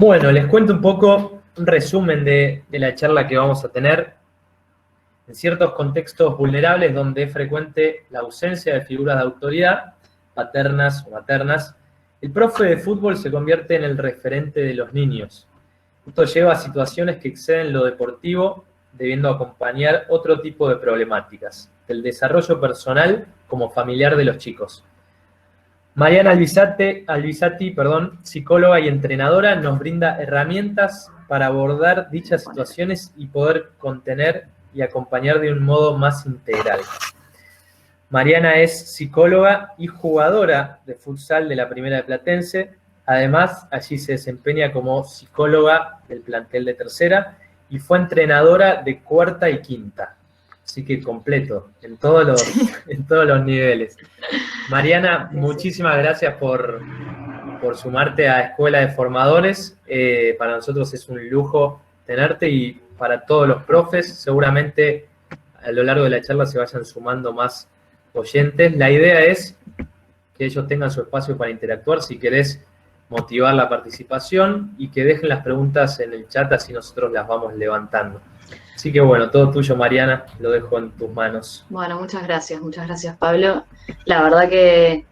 Bueno, les cuento un poco un resumen de la charla que vamos a tener. En ciertos contextos vulnerables donde es frecuente la ausencia de figuras de autoridad, paternas o maternas, el profe de fútbol se convierte en el referente de los niños. Esto lleva a situaciones que exceden lo deportivo, debiendo acompañar otro tipo de problemáticas, el desarrollo personal como familiar de los chicos. Mariana Albisati, psicóloga y entrenadora, nos brinda herramientas para abordar dichas situaciones y poder contener y acompañar de un modo más integral. Mariana es psicóloga y jugadora de futsal de la Primera de Platense. Además, allí se desempeña como psicóloga del plantel de Tercera y fue entrenadora de Cuarta y Quinta. Así que completo, en todos los niveles. Mariana, muchísimas gracias por sumarte a Escuela de Formadores. Para nosotros es un lujo tenerte y para todos los profes, seguramente a lo largo de la charla se vayan sumando más oyentes. La idea es que ellos tengan su espacio para interactuar, si querés motivar la participación y que dejen las preguntas en el chat, así nosotros las vamos levantando. Así que bueno, todo tuyo, Mariana, lo dejo en tus manos. Bueno, muchas gracias, Pablo. La verdad que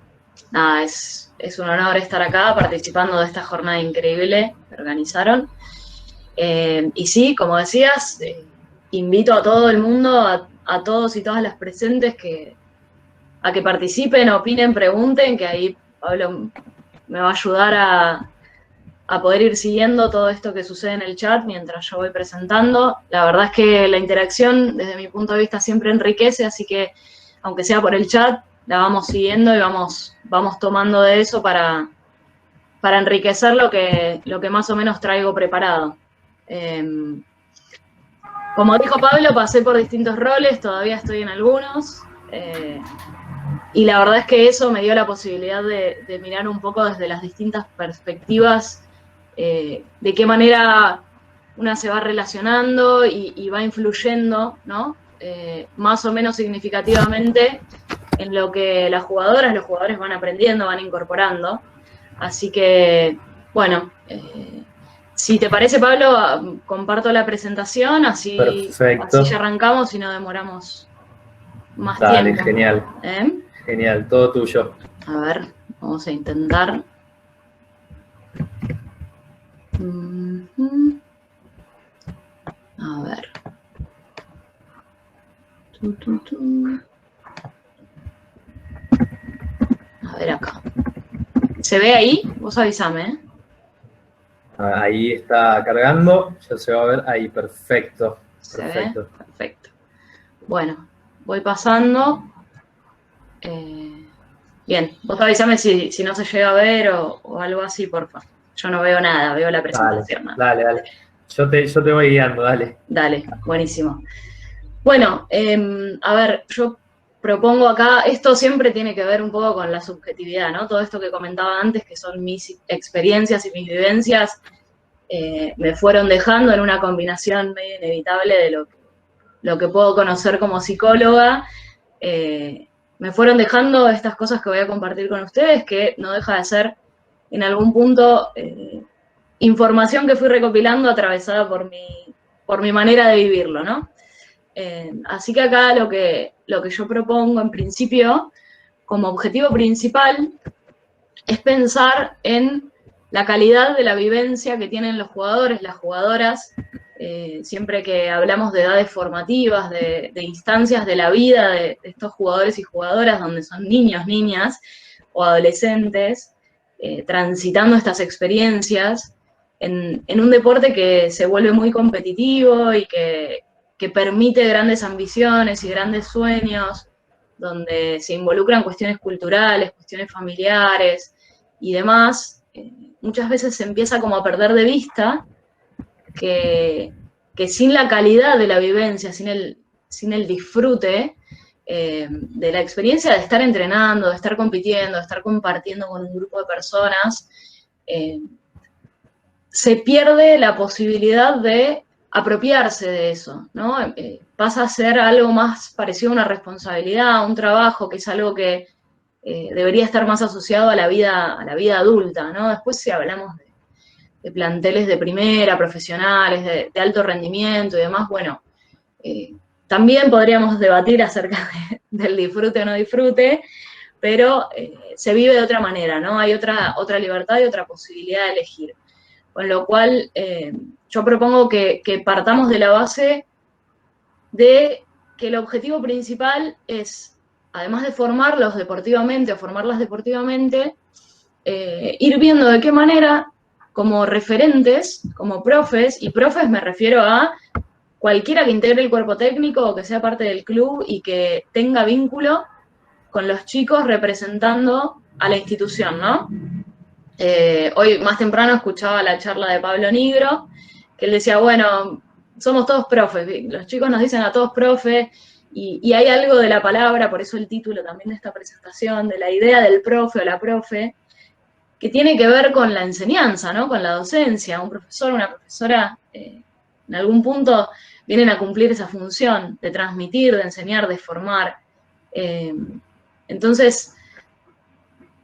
nada, es un honor estar acá participando de esta jornada increíble que organizaron. Y sí, como decías, invito a todo el mundo, a todos y todas las presentes a que participen, opinen, pregunten, que ahí Pablo me va a ayudar a poder ir siguiendo todo esto que sucede en el chat mientras yo voy presentando. La verdad es que la interacción, desde mi punto de vista, siempre enriquece, así que, aunque sea por el chat, la vamos siguiendo y vamos tomando de eso para enriquecer lo que más o menos traigo preparado. Como dijo Pablo, pasé por distintos roles, todavía estoy en algunos, y la verdad es que eso me dio la posibilidad de mirar un poco desde las distintas perspectivas, de qué manera una se va relacionando y va influyendo, ¿no? Más o menos significativamente en lo que las jugadoras, los jugadores van aprendiendo, van incorporando. Así que, bueno, si te parece, Pablo, comparto la presentación, así ya arrancamos y no demoramos más tiempo. Dale, genial. Genial, todo tuyo. A ver, vamos a intentar. A ver. A ver acá. ¿Se ve ahí? Vos avísame, ¿eh? Ahí está cargando, ya se va a ver ahí, perfecto. Perfecto. Perfecto. Bueno, voy pasando. Bien, vos avísame si no se llega a ver o algo así, porfa. Yo no veo nada, veo la presentación. Dale. Yo te voy guiando, dale. Dale, buenísimo. Bueno, a ver, yo propongo acá, esto siempre tiene que ver un poco con la subjetividad, ¿no? Todo esto que comentaba antes, que son mis experiencias y mis vivencias, me fueron dejando en una combinación medio inevitable de lo que puedo conocer como psicóloga. Me fueron dejando estas cosas que voy a compartir con ustedes, que no deja de ser, en algún punto, información que fui recopilando atravesada por mi manera de vivirlo, ¿no? Así que acá lo que yo propongo, en principio, como objetivo principal, es pensar en la calidad de la vivencia que tienen los jugadores, las jugadoras, siempre que hablamos de edades formativas, de instancias de la vida de estos jugadores y jugadoras, donde son niños, niñas o adolescentes, transitando estas experiencias en un deporte que se vuelve muy competitivo y que permite grandes ambiciones y grandes sueños, donde se involucran cuestiones culturales, cuestiones familiares y demás. Muchas veces se empieza como a perder de vista que sin la calidad de la vivencia, sin el disfrute de la experiencia de estar entrenando, de estar compitiendo, de estar compartiendo con un grupo de personas, se pierde la posibilidad de apropiarse de eso, ¿no? Pasa a ser algo más parecido a una responsabilidad, a un trabajo, que es algo que debería estar más asociado a la vida adulta, ¿no? Después si hablamos planteles de primera, profesionales, de alto rendimiento y demás, bueno, también podríamos debatir acerca del disfrute o no disfrute, pero se vive de otra manera, ¿no? Hay otra libertad y otra posibilidad de elegir. Con lo cual, yo propongo que partamos de la base de que el objetivo principal es, además de formarlos deportivamente o formarlas deportivamente, ir viendo de qué manera, como referentes, como profes, y profes me refiero a cualquiera que integre el cuerpo técnico o que sea parte del club y que tenga vínculo con los chicos representando a la institución, ¿no? Hoy más temprano escuchaba la charla de Pablo Nigro, que él decía, bueno, somos todos profes, los chicos nos dicen a todos profes, y hay algo de la palabra, por eso el título también de esta presentación, de la idea del profe o la profe, que tiene que ver con la enseñanza, ¿no? Con la docencia. Un profesor, una profesora, en algún punto vienen a cumplir esa función de transmitir, de enseñar, de formar. Entonces,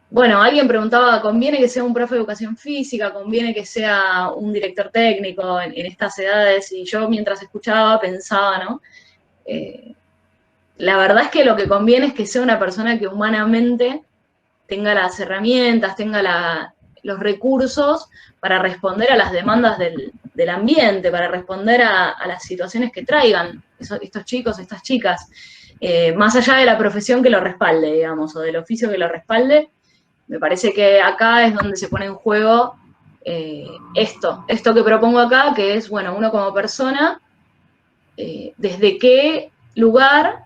bueno, alguien preguntaba, ¿conviene que sea un profe de educación física? ¿Conviene que sea un director técnico en estas edades? Y yo mientras escuchaba pensaba, ¿no? La verdad es que lo que conviene es que sea una persona que humanamente tenga las herramientas, tenga los recursos para responder a las demandas del ambiente, para responder a las situaciones que traigan estos chicos, estas chicas, más allá de la profesión que lo respalde, digamos, o del oficio que lo respalde. Me parece que acá es donde se pone en juego esto que propongo acá, que es, bueno, uno como persona, desde qué lugar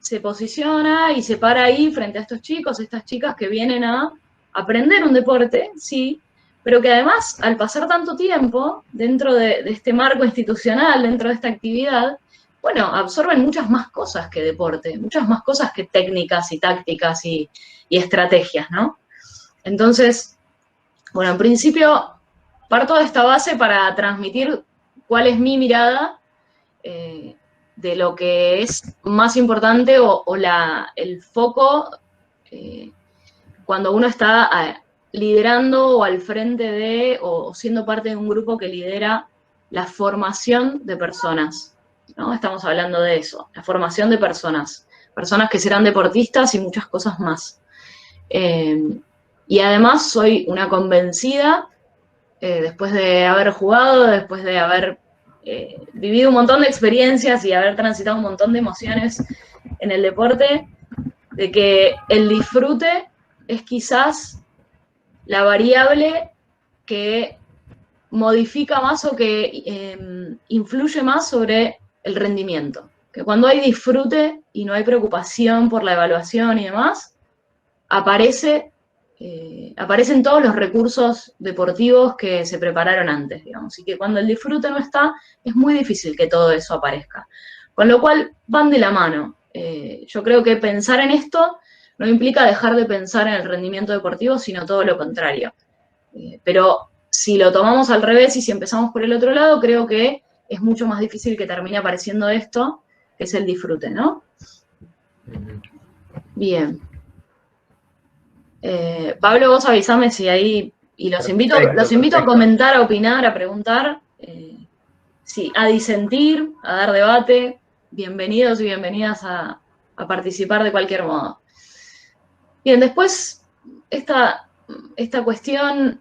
se posiciona y se para ahí frente a estos chicos, estas chicas que vienen a aprender un deporte, sí, pero que además, al pasar tanto tiempo dentro de este marco institucional, dentro de esta actividad, bueno, absorben muchas más cosas que deporte, muchas más cosas que técnicas y tácticas y estrategias, ¿no? Entonces, bueno, en principio parto de esta base para transmitir cuál es mi mirada de lo que es más importante o el foco cuando uno está liderando o al frente de o siendo parte de un grupo que lidera la formación de personas, ¿no? Estamos hablando de eso, la formación de personas que serán deportistas y muchas cosas más. Y además soy una convencida, después de haber jugado, después de haber vivido un montón de experiencias y haber transitado un montón de emociones en el deporte, de que el disfrute es quizás la variable que modifica más o que influye más sobre el rendimiento. Que cuando hay disfrute y no hay preocupación por la evaluación y demás, aparecen todos los recursos deportivos que se prepararon antes, digamos, y que cuando el disfrute no está, es muy difícil que todo eso aparezca. Con lo cual, van de la mano. Yo creo que pensar en esto no implica dejar de pensar en el rendimiento deportivo, sino todo lo contrario. Pero si lo tomamos al revés y si empezamos por el otro lado, creo que es mucho más difícil que termine apareciendo esto, que es el disfrute, ¿no? Bien. Pablo, vos avisame si ahí, y los invito a comentar, a opinar, a preguntar, sí, a disentir, a dar debate, bienvenidos y bienvenidas a participar de cualquier modo. Bien, después, esta cuestión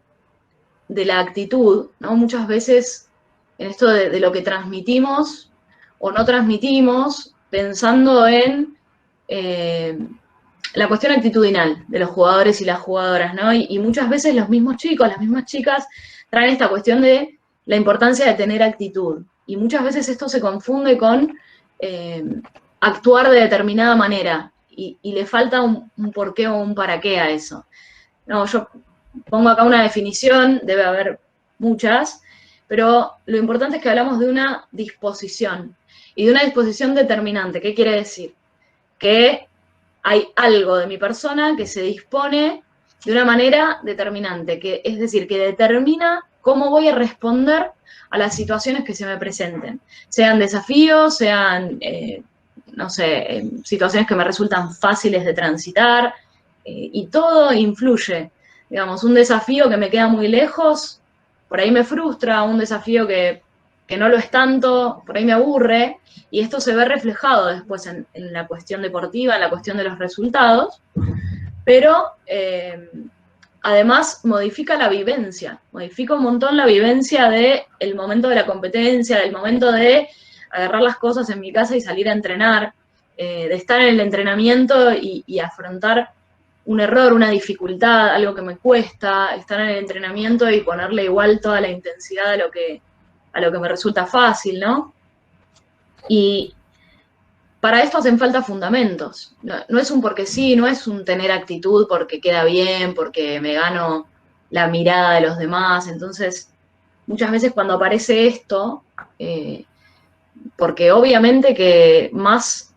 de la actitud, ¿no? Muchas veces en esto de lo que transmitimos o no transmitimos, pensando en la cuestión actitudinal de los jugadores y las jugadoras, ¿no? Y muchas veces los mismos chicos, las mismas chicas, traen esta cuestión de la importancia de tener actitud. Y muchas veces esto se confunde con actuar de determinada manera. Y le falta un porqué o un para qué a eso. No, yo pongo acá una definición, debe haber muchas, pero lo importante es que hablamos de una disposición. Y de una disposición determinante. ¿Qué quiere decir? Que hay algo de mi persona que se dispone de una manera determinante, que es decir, que determina cómo voy a responder a las situaciones que se me presenten. Sean desafíos, sean, no sé, situaciones que me resultan fáciles de transitar, y todo influye. Digamos, un desafío que me queda muy lejos, por ahí me frustra, un desafío que no lo es tanto, por ahí me aburre, y esto se ve reflejado después en la cuestión deportiva, en la cuestión de los resultados, pero además modifica la vivencia, modifica un montón la vivencia del momento de la competencia, del momento de agarrar las cosas en mi casa y salir a entrenar, de estar en el entrenamiento y afrontar un error, una dificultad, algo que me cuesta, estar en el entrenamiento y ponerle igual toda la intensidad a lo que me resulta fácil, ¿no? Y para esto hacen falta fundamentos. No es un porque sí, no es un tener actitud porque queda bien, porque me gano la mirada de los demás. Entonces, muchas veces cuando aparece esto, porque obviamente que más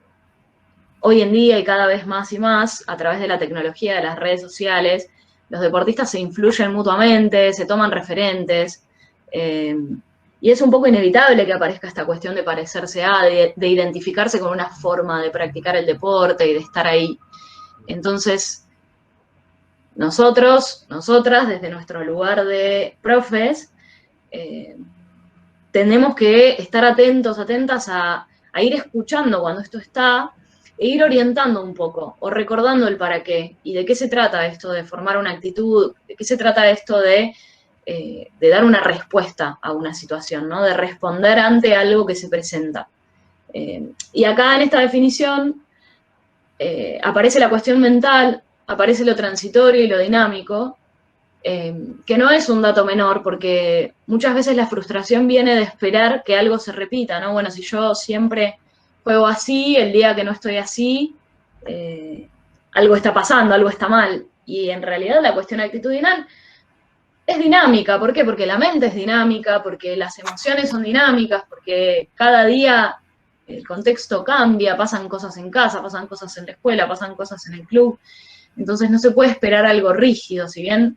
hoy en día y cada vez más y más, a través de la tecnología, de las redes sociales, los deportistas se influyen mutuamente, se toman referentes, y es un poco inevitable que aparezca esta cuestión de parecerse a, de identificarse con una forma de practicar el deporte y de estar ahí. Entonces, nosotros, nosotras, desde nuestro lugar de profes, tenemos que estar atentos, atentas a ir escuchando cuando esto está, e ir orientando un poco, o recordando el para qué, y de qué se trata esto de formar una actitud, de qué se trata esto de dar una respuesta a una situación, ¿no? De responder ante algo que se presenta. Y acá en esta definición aparece la cuestión mental, aparece lo transitorio y lo dinámico, que no es un dato menor, porque muchas veces la frustración viene de esperar que algo se repita, ¿no? Bueno, si yo siempre juego así, el día que no estoy así, algo está pasando, algo está mal. Y en realidad la cuestión actitudinal es dinámica. ¿Por qué? Porque la mente es dinámica, porque las emociones son dinámicas, porque cada día el contexto cambia, pasan cosas en casa, pasan cosas en la escuela, pasan cosas en el club. Entonces no se puede esperar algo rígido, si bien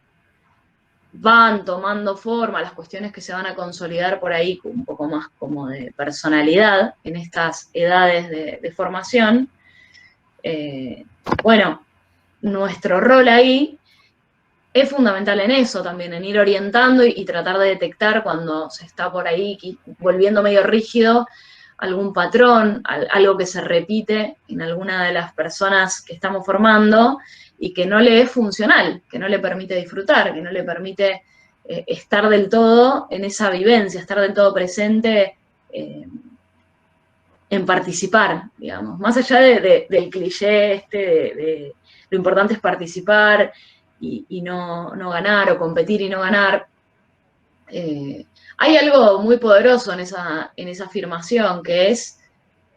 van tomando forma las cuestiones que se van a consolidar por ahí un poco más como de personalidad en estas edades de formación. Bueno, nuestro rol ahí es fundamental en eso también, en ir orientando y tratar de detectar cuando se está por ahí volviendo medio rígido algún patrón, algo que se repite en alguna de las personas que estamos formando y que no le es funcional, que no le permite disfrutar, que no le permite estar del todo en esa vivencia, estar del todo presente en participar, digamos. Más allá del cliché de lo importante es participar y no ganar, o competir y no ganar, hay algo muy poderoso en esa afirmación, que es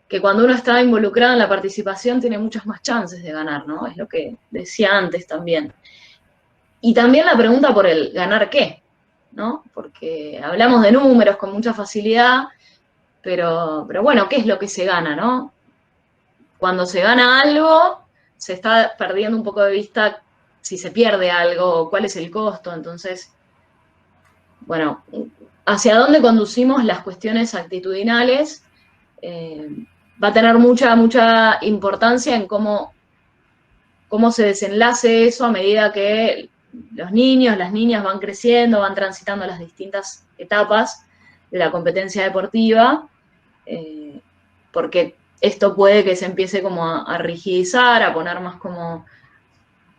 que cuando uno está involucrado en la participación tiene muchas más chances de ganar, ¿no? Es lo que decía antes también. Y también la pregunta por el ganar qué, ¿no? Porque hablamos de números con mucha facilidad, pero bueno, ¿qué es lo que se gana, no? Cuando se gana algo, se está perdiendo un poco de vista si se pierde algo, cuál es el costo. Entonces, bueno, hacia dónde conducimos las cuestiones actitudinales va a tener mucha importancia en cómo se desenlace eso a medida que los niños, las niñas van creciendo, van transitando las distintas etapas de la competencia deportiva, porque esto puede que se empiece como a rigidizar, a poner más como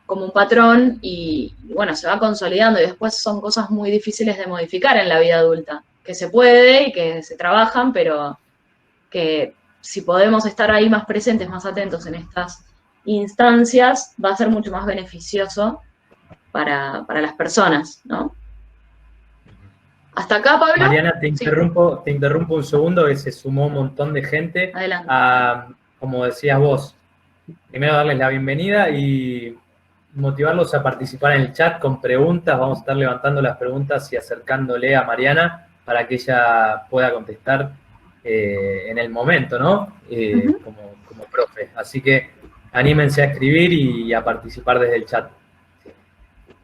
un patrón y bueno, se va consolidando y después son cosas muy difíciles de modificar en la vida adulta, que se puede y que se trabajan, pero que si podemos estar ahí más presentes, más atentos en estas instancias, va a ser mucho más beneficioso para las personas, ¿no? ¿Hasta acá, Pablo? Mariana, te interrumpo un segundo, que se sumó un montón de gente. Adelante. Como decías vos, primero darles la bienvenida y motivarlos a participar en el chat con preguntas. Vamos a estar levantando las preguntas y acercándole a Mariana para que ella pueda contestar en el momento, ¿no? Como profe. Así que anímense a escribir y a participar desde el chat.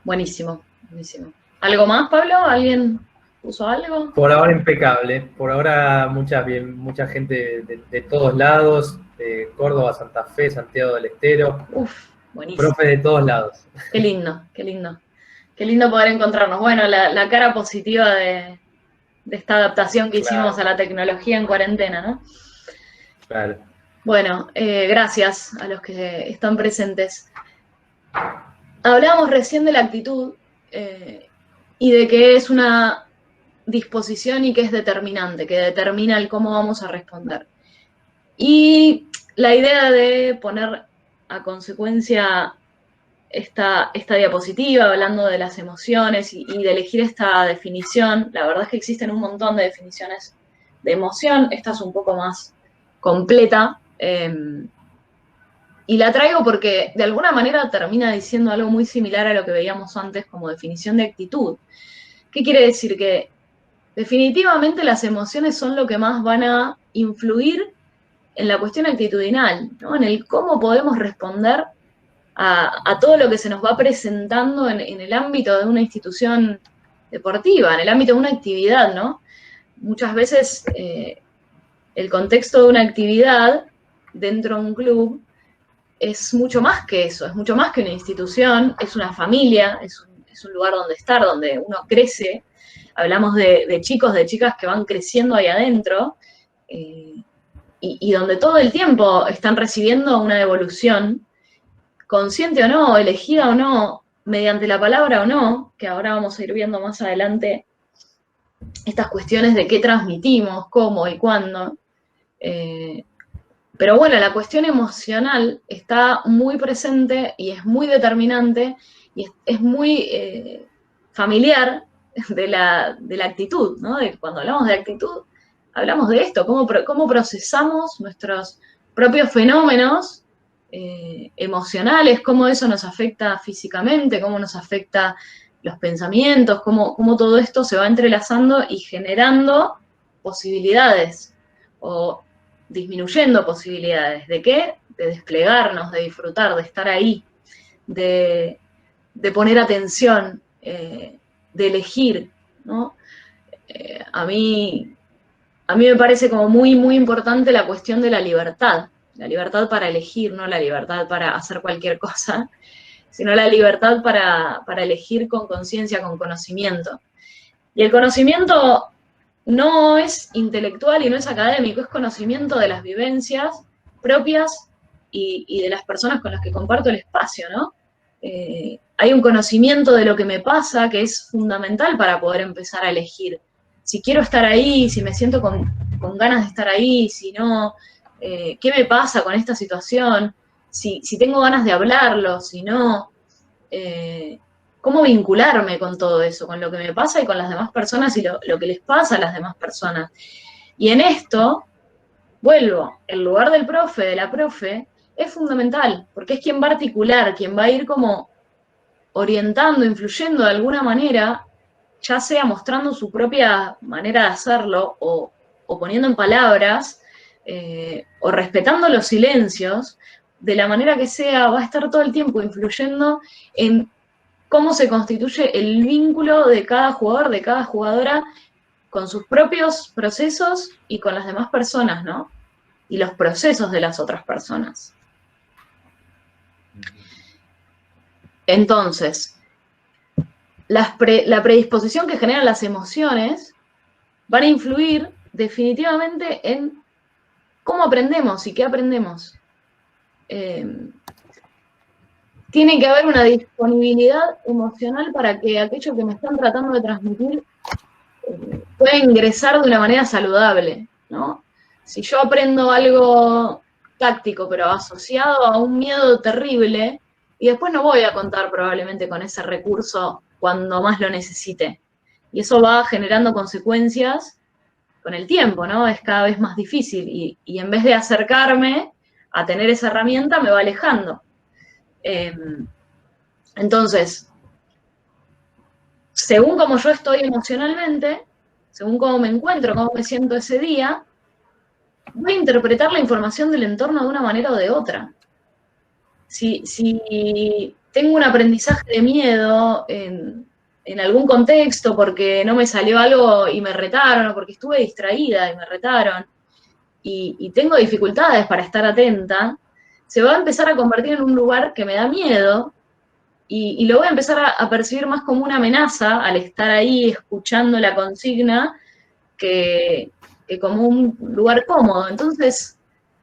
Buenísimo, buenísimo. ¿Algo más, Pablo? ¿Alguien puso algo? Por ahora impecable. Por ahora mucha gente de todos lados, de Córdoba, Santa Fe, Santiago del Estero. Uf, buenísimo. Profe de todos lados. Qué lindo, qué lindo. Qué lindo poder encontrarnos. Bueno, la cara positiva de esta adaptación que hicimos a la tecnología en cuarentena, ¿no? Claro. Bueno, gracias a los que están presentes. Hablábamos recién de la actitud y de que es una disposición y que es determinante, que determina el cómo vamos a responder. Y la idea de poner a consecuencia esta diapositiva, hablando de las emociones y de elegir esta definición, la verdad es que existen un montón de definiciones de emoción, esta es un poco más completa, y la traigo porque de alguna manera termina diciendo algo muy similar a lo que veíamos antes como definición de actitud. ¿Qué quiere decir? Que definitivamente las emociones son lo que más van a influir en la cuestión actitudinal, ¿no? En el cómo podemos responder a todo lo que se nos va presentando en el ámbito de una institución deportiva, en el ámbito de una actividad, ¿no? Muchas veces el contexto de una actividad dentro de un club es mucho más que eso, es mucho más que una institución, es una familia, es un lugar donde estar, donde uno crece. Hablamos de chicos, de chicas que van creciendo ahí adentro y donde todo el tiempo están recibiendo una devolución, consciente o no, elegida o no, mediante la palabra o no, que ahora vamos a ir viendo más adelante estas cuestiones de qué transmitimos, cómo y cuándo. Pero bueno, la cuestión emocional está muy presente y es muy determinante y es muy familiar de la actitud, ¿no? De cuando hablamos de actitud, hablamos de esto, cómo procesamos nuestros propios fenómenos emocionales, cómo eso nos afecta físicamente, cómo nos afecta los pensamientos, cómo todo esto se va entrelazando y generando posibilidades o disminuyendo posibilidades. ¿De qué? De desplegarnos, de disfrutar, de estar ahí, de poner atención, de elegir, ¿no? A mí me parece como muy, muy importante la cuestión de la libertad para elegir, no la libertad para hacer cualquier cosa, sino la libertad para elegir con conciencia, con conocimiento. Y el conocimiento no es intelectual y no es académico, es conocimiento de las vivencias propias y de las personas con las que comparto el espacio, ¿no? Hay un conocimiento de lo que me pasa que es fundamental para poder empezar a elegir. Si quiero estar ahí, si me siento con ganas de estar ahí, si no, qué me pasa con esta situación, si tengo ganas de hablarlo, si no, cómo vincularme con todo eso, con lo que me pasa y con las demás personas y lo que les pasa a las demás personas. Y en esto, vuelvo, el lugar del profe, de la profe, es fundamental, porque es quien va a articular, quien va a ir como orientando, influyendo de alguna manera, ya sea mostrando su propia manera de hacerlo o poniendo en palabras o respetando los silencios, de la manera que sea, va a estar todo el tiempo influyendo en cómo se constituye el vínculo de cada jugador, de cada jugadora, con sus propios procesos y con las demás personas, ¿no? Y los procesos de las otras personas. Entonces, la predisposición que generan las emociones van a influir definitivamente en cómo aprendemos y qué aprendemos. Tiene que haber una disponibilidad emocional para que aquello que me están tratando de transmitir pueda ingresar de una manera saludable, ¿no? Si yo aprendo algo táctico, pero asociado a un miedo terrible, y después no voy a contar probablemente con ese recurso cuando más lo necesite. Y eso va generando consecuencias con el tiempo, ¿no? Es cada vez más difícil y en vez de acercarme a tener esa herramienta, me va alejando. Entonces, según cómo yo estoy emocionalmente, según cómo me encuentro, cómo me siento ese día, voy a interpretar la información del entorno de una manera o de otra. Si tengo un aprendizaje de miedo en algún contexto porque no me salió algo y me retaron, o porque estuve distraída y me retaron, y tengo dificultades para estar atenta, se va a empezar a convertir en un lugar que me da miedo, y lo voy a empezar a percibir más como una amenaza al estar ahí escuchando la consigna que como un lugar cómodo. Entonces,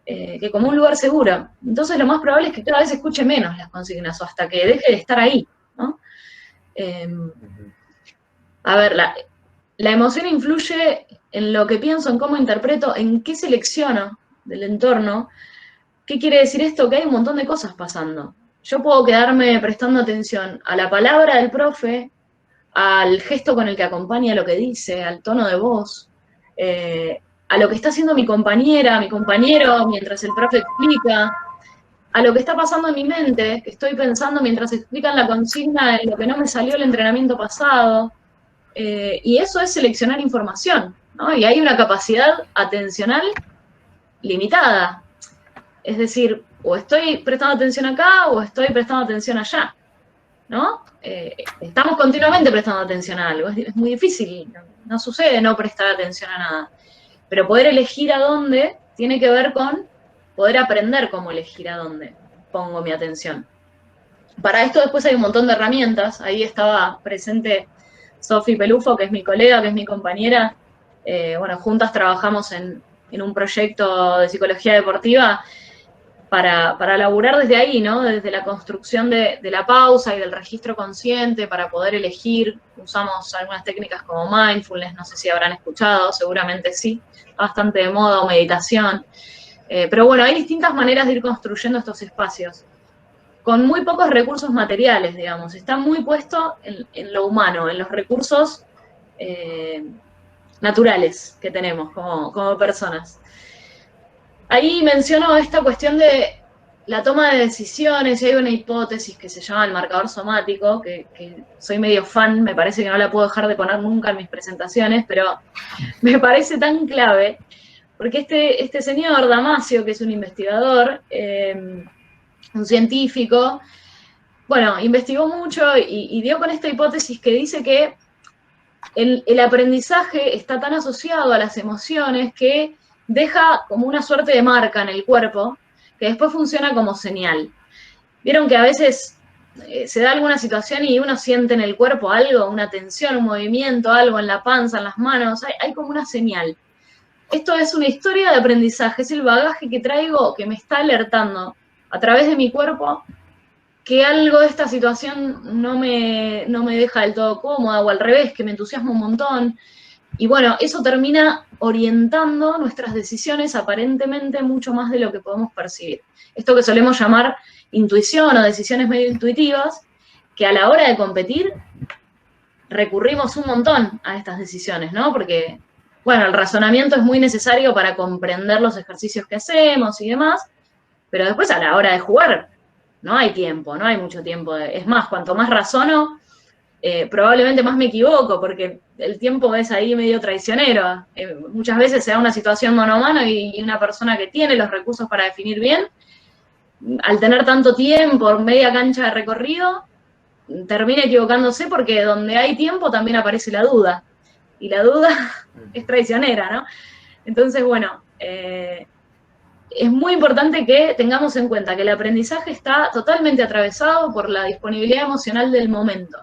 que como un lugar seguro. Entonces lo más probable es que cada vez escuche menos las consignas o hasta que deje de estar ahí, ¿no? A ver, la emoción influye en lo que pienso, en cómo interpreto, en qué selecciono del entorno. ¿Qué quiere decir esto? Que hay un montón de cosas pasando. Yo puedo quedarme prestando atención a la palabra del profe, al gesto con el que acompaña lo que dice, al tono de voz, a lo que está haciendo mi compañera, mi compañero mientras el profe explica, a lo que está pasando en mi mente, que estoy pensando mientras explican la consigna en lo que no me salió el entrenamiento pasado. Y eso es seleccionar información, ¿no? Y hay una capacidad atencional limitada. Es decir, o estoy prestando atención acá o estoy prestando atención allá, ¿no? Estamos continuamente prestando atención a algo. Es muy difícil, no sucede no prestar atención a nada. Pero poder elegir a dónde tiene que ver con poder aprender cómo elegir a dónde pongo mi atención. Para esto después hay un montón de herramientas. Ahí estaba presente Sofi Pelufo, que es mi colega, que es mi compañera. Bueno, juntas trabajamos en un proyecto de psicología deportiva para laburar desde ahí, ¿no? Desde la construcción de la pausa y del registro consciente para poder elegir. Usamos algunas técnicas como mindfulness, no sé si habrán escuchado, seguramente sí, bastante de moda, o meditación. Pero bueno, hay distintas maneras de ir construyendo estos espacios, con muy pocos recursos materiales, digamos. Está muy puesto en lo humano, en los recursos naturales que tenemos como personas. Ahí menciono esta cuestión de la toma de decisiones, y hay una hipótesis que se llama el marcador somático, que soy medio fan, me parece que no la puedo dejar de poner nunca en mis presentaciones, pero me parece tan clave, porque este señor Damasio, que es un investigador, un científico, bueno, investigó mucho y dio con esta hipótesis que dice que el aprendizaje está tan asociado a las emociones que deja como una suerte de marca en el cuerpo que después funciona como señal. Vieron que a veces se da alguna situación y uno siente en el cuerpo algo, una tensión, un movimiento, algo en la panza, en las manos, hay como una señal. Esto es una historia de aprendizaje, es el bagaje que traigo que me está alertando a través de mi cuerpo que algo de esta situación no me deja del todo cómoda, o al revés, que me entusiasma un montón. Y bueno, eso termina orientando nuestras decisiones aparentemente mucho más de lo que podemos percibir. Esto que solemos llamar intuición o decisiones medio intuitivas, que a la hora de competir recurrimos un montón a estas decisiones, ¿no? Porque, bueno, el razonamiento es muy necesario para comprender los ejercicios que hacemos y demás, pero después a la hora de jugar no hay tiempo, no hay mucho tiempo. Es más, cuanto más razono, probablemente más me equivoco, porque el tiempo es ahí medio traicionero. Muchas veces se da una situación mano a mano y una persona que tiene los recursos para definir bien, al tener tanto tiempo, media cancha de recorrido, termina equivocándose porque donde hay tiempo también aparece la duda. Y la duda es traicionera, ¿no? Entonces, bueno, es muy importante que tengamos en cuenta que el aprendizaje está totalmente atravesado por la disponibilidad emocional del momento.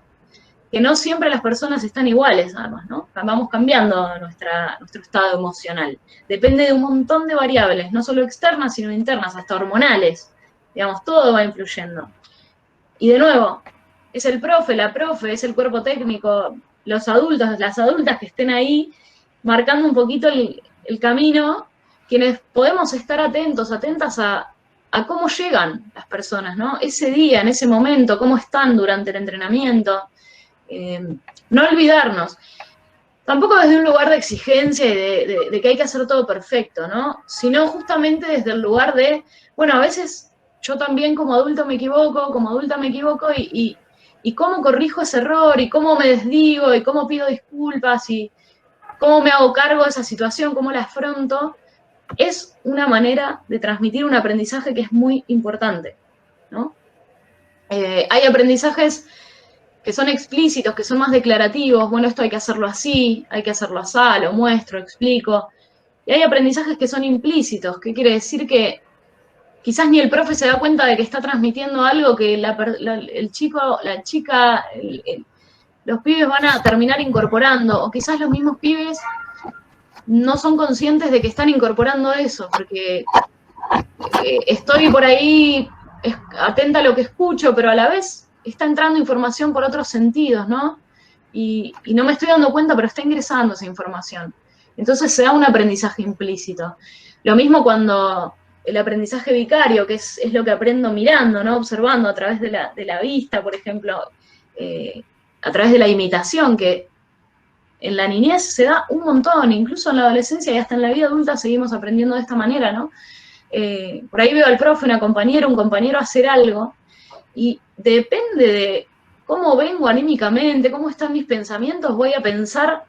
Que no siempre las personas están iguales, además, ¿no? Vamos cambiando nuestro estado emocional. Depende de un montón de variables, no solo externas, sino internas, hasta hormonales. Digamos, todo va influyendo. Y de nuevo, es el profe, la profe, es el cuerpo técnico, los adultos, las adultas que estén ahí marcando un poquito el camino, quienes podemos estar atentos, atentas a cómo llegan las personas, ¿no? Ese día, en ese momento, cómo están durante el entrenamiento. No olvidarnos, tampoco desde un lugar de exigencia y de que hay que hacer todo perfecto, ¿no? Sino justamente desde el lugar de, bueno, a veces yo también como adulto me equivoco, como adulta me equivoco y cómo corrijo ese error y cómo me desdigo y cómo pido disculpas y cómo me hago cargo de esa situación, cómo la afronto, es una manera de transmitir un aprendizaje que es muy importante, ¿no? Hay aprendizajes que son explícitos, que son más declarativos, bueno, esto hay que hacerlo así, hay que hacerlo así, lo muestro, explico. Y hay aprendizajes que son implícitos, que quiere decir que quizás ni el profe se da cuenta de que está transmitiendo algo que el chico, la chica, los pibes van a terminar incorporando, o quizás los mismos pibes no son conscientes de que están incorporando eso, porque estoy por ahí atenta a lo que escucho, pero a la vez está entrando información por otros sentidos, ¿no? Y no me estoy dando cuenta, pero está ingresando esa información. Entonces se da un aprendizaje implícito. Lo mismo cuando el aprendizaje vicario, que es lo que aprendo mirando, ¿no? Observando a través de la vista, por ejemplo, a través de la imitación, que en la niñez se da un montón, incluso en la adolescencia y hasta en la vida adulta seguimos aprendiendo de esta manera, ¿no? Por ahí veo al profe, un compañero hacer algo, y depende de cómo vengo anímicamente, cómo están mis pensamientos, voy a pensar,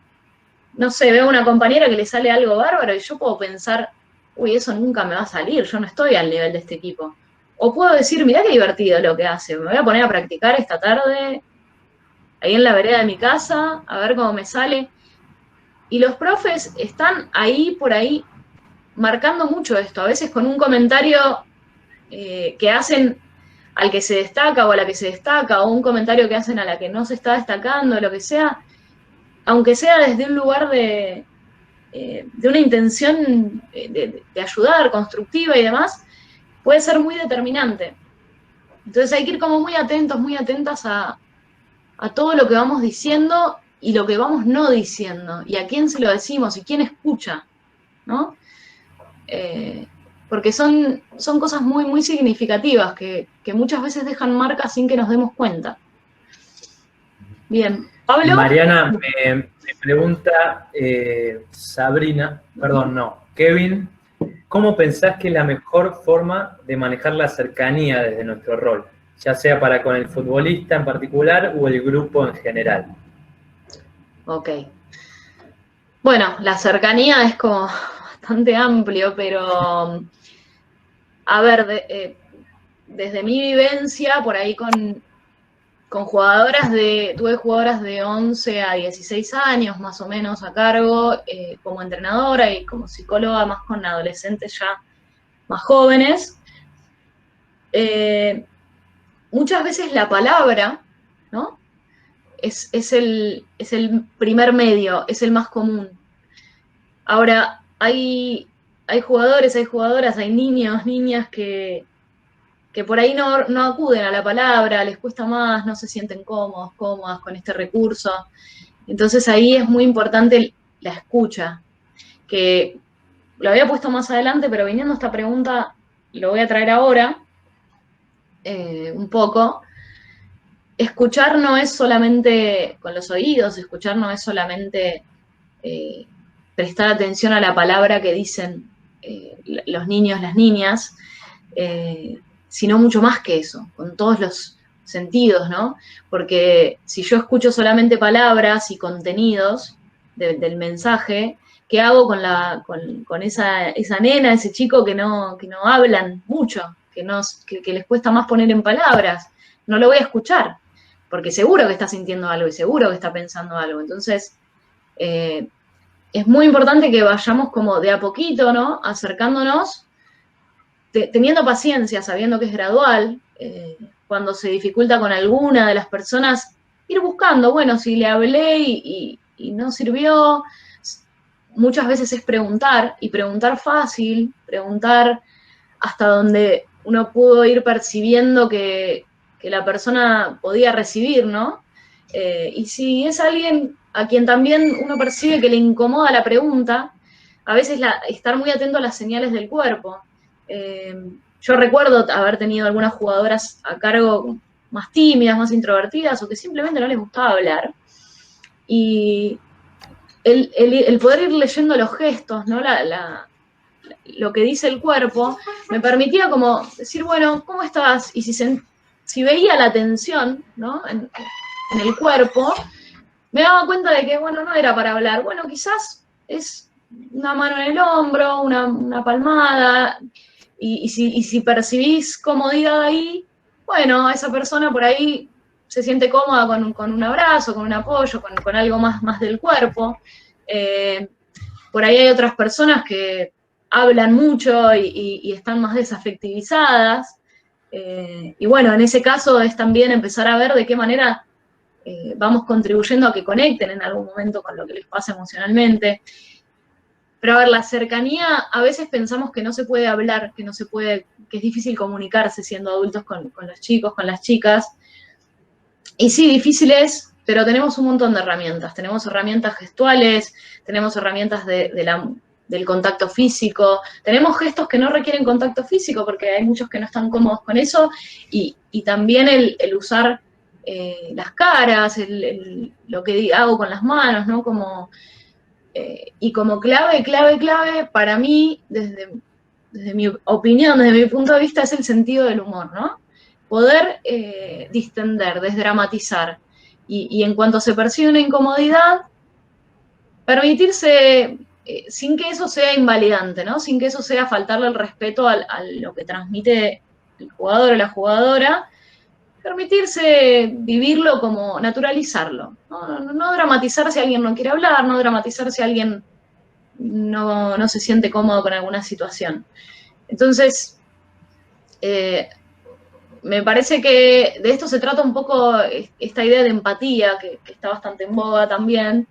no sé, veo a una compañera que le sale algo bárbaro y yo puedo pensar, uy, eso nunca me va a salir, yo no estoy al nivel de este equipo. O puedo decir, mirá qué divertido lo que hace, me voy a poner a practicar esta tarde, ahí en la vereda de mi casa, a ver cómo me sale. Y los profes están ahí, por ahí, marcando mucho esto, a veces con un comentario que hacen al que se destaca o a la que se destaca, o un comentario que hacen a la que no se está destacando, lo que sea, aunque sea desde un lugar de una intención de ayudar, constructiva y demás, puede ser muy determinante. Entonces hay que ir como muy atentos, muy atentas a todo lo que vamos diciendo y lo que vamos no diciendo, y a quién se lo decimos y quién escucha, ¿no? Porque son cosas muy, muy significativas que muchas veces dejan marcas sin que nos demos cuenta. Bien, Pablo. Mariana, me pregunta Sabrina, perdón, no, Kevin, ¿cómo pensás que es la mejor forma de manejar la cercanía desde nuestro rol? Ya sea para con el futbolista en particular o el grupo en general. Ok. Bueno, la cercanía es como bastante amplio, pero a ver, desde mi vivencia, por ahí con jugadoras tuve jugadoras de 11 a 16 años más o menos a cargo, como entrenadora y como psicóloga más con adolescentes ya más jóvenes. Muchas veces la palabra, ¿no? Es el primer medio, es el más común. Ahora, hay jugadores, hay jugadoras, hay niños, niñas que por ahí no acuden a la palabra, les cuesta más, no se sienten cómodas con este recurso. Entonces ahí es muy importante la escucha, que lo había puesto más adelante, pero viniendo a esta pregunta, lo voy a traer ahora, un poco. Escuchar no es solamente con los oídos, escuchar no es solamente prestar atención a la palabra que dicen los niños, las niñas, sino mucho más que eso, con todos los sentidos, ¿no? Porque si yo escucho solamente palabras y contenidos del mensaje, ¿qué hago con esa nena, ese chico que no hablan mucho, que les cuesta más poner en palabras? No lo voy a escuchar, porque seguro que está sintiendo algo y seguro que está pensando algo. Entonces, es muy importante que vayamos como de a poquito, ¿no? Acercándonos, teniendo paciencia, sabiendo que es gradual. Cuando se dificulta con alguna de las personas, ir buscando, bueno, si le hablé y no sirvió, muchas veces es preguntar, y preguntar fácil, preguntar hasta donde uno pudo ir percibiendo que la persona podía recibir, ¿no? Y si es alguien a quien también uno percibe que le incomoda la pregunta, a veces estar muy atento a las señales del cuerpo. Yo recuerdo haber tenido algunas jugadoras a cargo más tímidas, más introvertidas, o que simplemente no les gustaba hablar. Y el poder ir leyendo los gestos, ¿no? Lo que dice el cuerpo, me permitía como decir, bueno, ¿cómo estás? Y si veía la tensión, ¿no? en el cuerpo, me daba cuenta de que, bueno, no era para hablar. Bueno, quizás es una mano en el hombro, una palmada, y si percibís comodidad ahí, bueno, esa persona por ahí se siente cómoda con un abrazo, con un apoyo, con algo más del cuerpo. Por ahí hay otras personas que hablan mucho y están más desafectivizadas. Y bueno, en ese caso es también empezar a ver de qué manera vamos contribuyendo a que conecten en algún momento con lo que les pasa emocionalmente. Pero a ver, la cercanía, a veces pensamos que no se puede hablar, que no se puede, que es difícil comunicarse siendo adultos con los chicos, con las chicas. Y sí, difícil es, pero tenemos un montón de herramientas. Tenemos herramientas gestuales, tenemos herramientas del contacto físico, tenemos gestos que no requieren contacto físico, porque hay muchos que no están cómodos con eso, y también el usar las caras, lo que hago con las manos, ¿no? Y como clave, para mí, desde mi opinión, desde mi punto de vista, es el sentido del humor, ¿no? Poder distender, desdramatizar. Y en cuanto se percibe una incomodidad, permitirse, sin que eso sea invalidante, ¿no? Sin que eso sea faltarle el respeto a lo que transmite el jugador o la jugadora, permitirse vivirlo como naturalizarlo, no dramatizar si alguien no quiere hablar, no dramatizar si alguien no se siente cómodo con alguna situación. Entonces, me parece que de esto se trata un poco esta idea de empatía, que está bastante en boga también,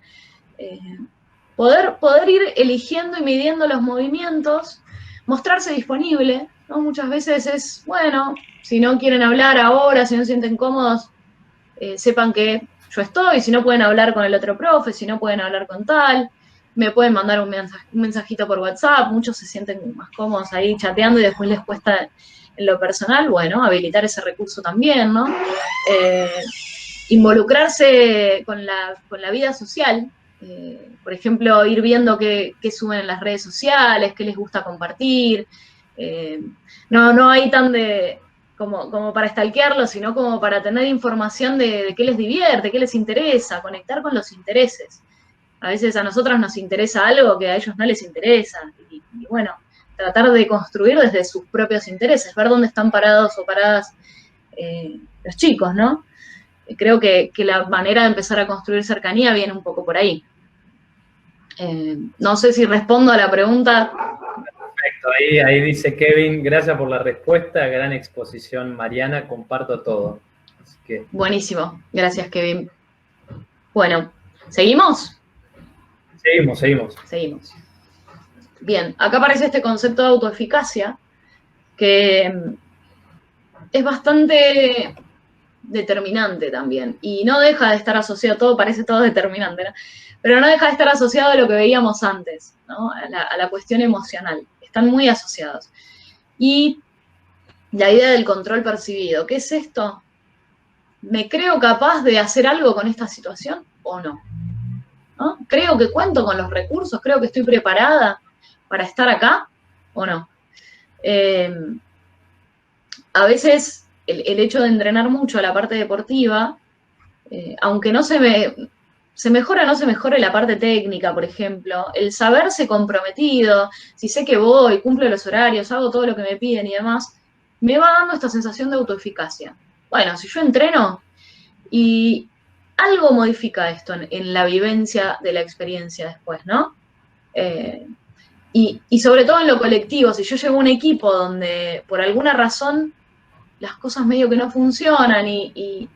poder ir eligiendo y midiendo los movimientos, mostrarse disponible, ¿no? Muchas veces es, bueno, si no quieren hablar ahora, si no se sienten cómodos, sepan que yo estoy, si no pueden hablar con el otro profe, si no pueden hablar con tal, me pueden mandar un mensajito por WhatsApp, muchos se sienten más cómodos ahí chateando y después les cuesta en lo personal, bueno, habilitar ese recurso también, ¿no? Involucrarse con la vida social, por ejemplo, ir viendo qué suben en las redes sociales, qué les gusta compartir, no hay tan como para stalkearlo, sino como para tener información de qué les divierte, qué les interesa, conectar con los intereses. A veces a nosotros nos interesa algo que a ellos no les interesa, y bueno, tratar de construir desde sus propios intereses, ver dónde están parados o paradas los chicos, ¿no? Creo que la manera de empezar a construir cercanía viene un poco por ahí. No sé si respondo a la pregunta. Perfecto, ahí dice Kevin, gracias por la respuesta, gran exposición, Mariana, comparto todo. Así que... Buenísimo, gracias, Kevin. Bueno, ¿seguimos? Seguimos. Bien, acá aparece este concepto de autoeficacia, que es bastante determinante también, y no deja de estar asociado, parece todo determinante, ¿no? Pero no deja de estar asociado a lo que veíamos antes, ¿no? A la cuestión emocional. Están muy asociados. Y la idea del control percibido, ¿qué es esto? ¿Me creo capaz de hacer algo con esta situación o no? ¿No? ¿Creo que cuento con los recursos? ¿Creo que estoy preparada para estar acá o no? A veces el hecho de entrenar mucho la parte deportiva, aunque no se mejora o no se mejore la parte técnica, por ejemplo, el saberse comprometido, si sé que voy, cumplo los horarios, hago todo lo que me piden y demás, me va dando esta sensación de autoeficacia. Bueno, si yo entreno y algo modifica esto en la vivencia de la experiencia después, ¿no? Y sobre todo en lo colectivo, si yo llevo un equipo donde por alguna razón las cosas medio que no funcionan y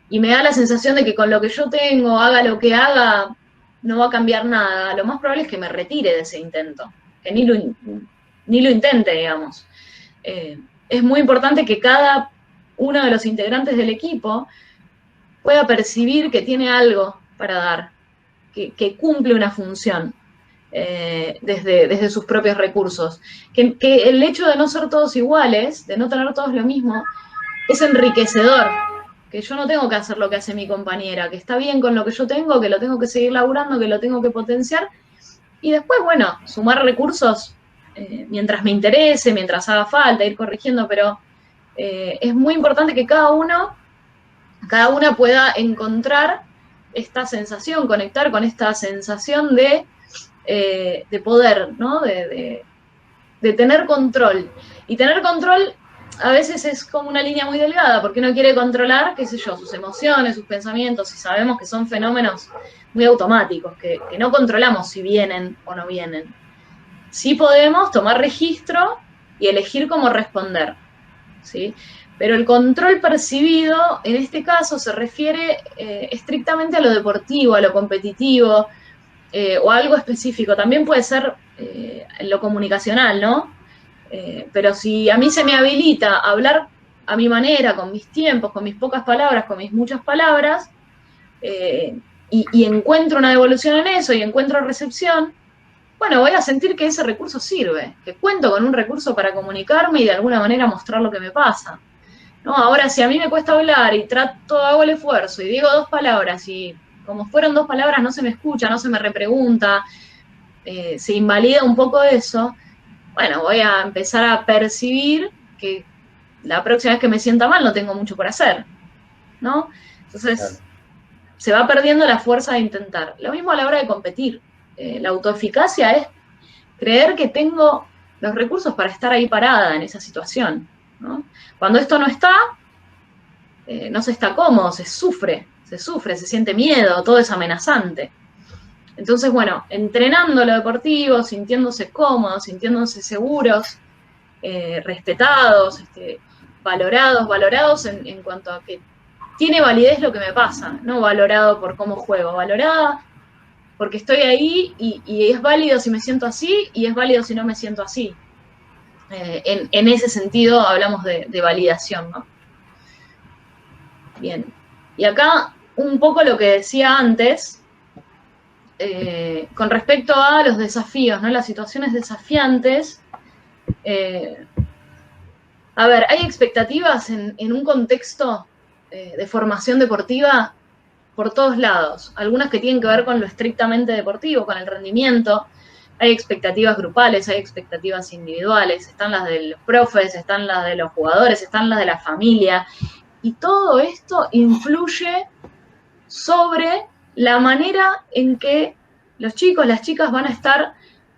me da la sensación de que con lo que yo tengo, haga lo que haga, no va a cambiar nada, lo más probable es que me retire de ese intento, que ni lo intente, digamos. Es muy importante que cada uno de los integrantes del equipo pueda percibir que tiene algo para dar, que cumple una función desde sus propios recursos. Que el hecho de no ser todos iguales, de no tener todos lo mismo, es enriquecedor. Que yo no tengo que hacer lo que hace mi compañera, que está bien con lo que yo tengo, que lo tengo que seguir laburando, que lo tengo que potenciar. Y después, bueno, sumar recursos mientras me interese, mientras haga falta, ir corrigiendo, pero es muy importante que cada una pueda encontrar esta sensación, conectar con esta sensación de poder, ¿no? De tener control. Y tener control a veces es como una línea muy delgada, porque uno quiere controlar, qué sé yo, sus emociones, sus pensamientos, y sabemos que son fenómenos muy automáticos, que no controlamos si vienen o no vienen. sí podemos tomar registro y elegir cómo responder, ¿sí? Pero el control percibido, en este caso, se refiere estrictamente a lo deportivo, a lo competitivo, o a algo específico. También puede ser en lo comunicacional, ¿no? Pero si a mí se me habilita hablar a mi manera, con mis tiempos, con mis pocas palabras, con mis muchas palabras, y encuentro una devolución en eso y encuentro recepción, bueno, voy a sentir que ese recurso sirve, que cuento con un recurso para comunicarme y de alguna manera mostrar lo que me pasa. ¿No? Ahora, si a mí me cuesta hablar y hago el esfuerzo y digo 2 palabras y como fueron 2 palabras no se me escucha, no se me repregunta, se invalida un poco eso, bueno, voy a empezar a percibir que la próxima vez que me sienta mal no tengo mucho por hacer, ¿no? Entonces, se va perdiendo la fuerza de intentar. Lo mismo a la hora de competir. La autoeficacia es creer que tengo los recursos para estar ahí parada en esa situación, ¿no? Cuando esto no está, no se está cómodo, se sufre, se siente miedo, todo es amenazante. Entonces, bueno, entrenando lo deportivo, sintiéndose cómodos, sintiéndose seguros, respetados, valorados en cuanto a que tiene validez lo que me pasa, no valorado por cómo juego, valorada porque estoy ahí y es válido si me siento así y es válido si no me siento así. En ese sentido hablamos de validación, ¿no? Bien. Y acá un poco lo que decía antes, con respecto a los desafíos, ¿no? Las situaciones desafiantes. A ver, hay expectativas en un contexto de formación deportiva por todos lados. Algunas que tienen que ver con lo estrictamente deportivo, con el rendimiento. Hay expectativas grupales, hay expectativas individuales. Están las de los profes, están las de los jugadores, están las de la familia. Y todo esto influye sobre la manera en que los chicos, las chicas van a estar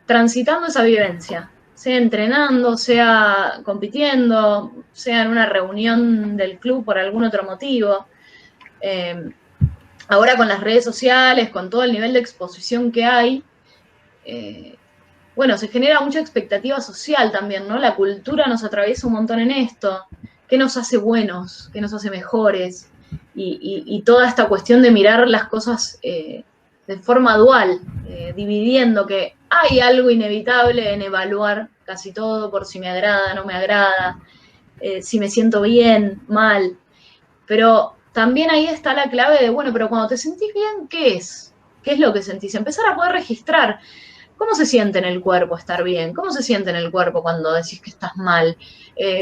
transitando esa vivencia, sea entrenando, sea compitiendo, sea en una reunión del club por algún otro motivo. Ahora con las redes sociales, con todo el nivel de exposición que hay, bueno, se genera mucha expectativa social también, ¿no? La cultura nos atraviesa un montón en esto. ¿Qué nos hace buenos? ¿Qué nos hace mejores? Y toda esta cuestión de mirar las cosas de forma dual, dividiendo que hay algo inevitable en evaluar casi todo por si me agrada, no me agrada, si me siento bien, mal. Pero también ahí está la clave de, bueno, pero cuando te sentís bien, ¿qué es? ¿Qué es lo que sentís? Empezar a poder registrar. ¿Cómo se siente en el cuerpo estar bien? ¿Cómo se siente en el cuerpo cuando decís que estás mal?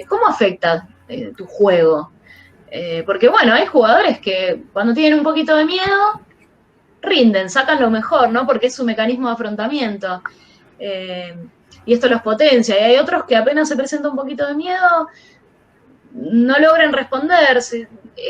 ¿Cómo afecta tu juego? Porque bueno, hay jugadores que cuando tienen un poquito de miedo, rinden, sacan lo mejor, ¿no? Porque es su mecanismo de afrontamiento. Y esto los potencia. Y hay otros que apenas se presenta un poquito de miedo, no logran responder.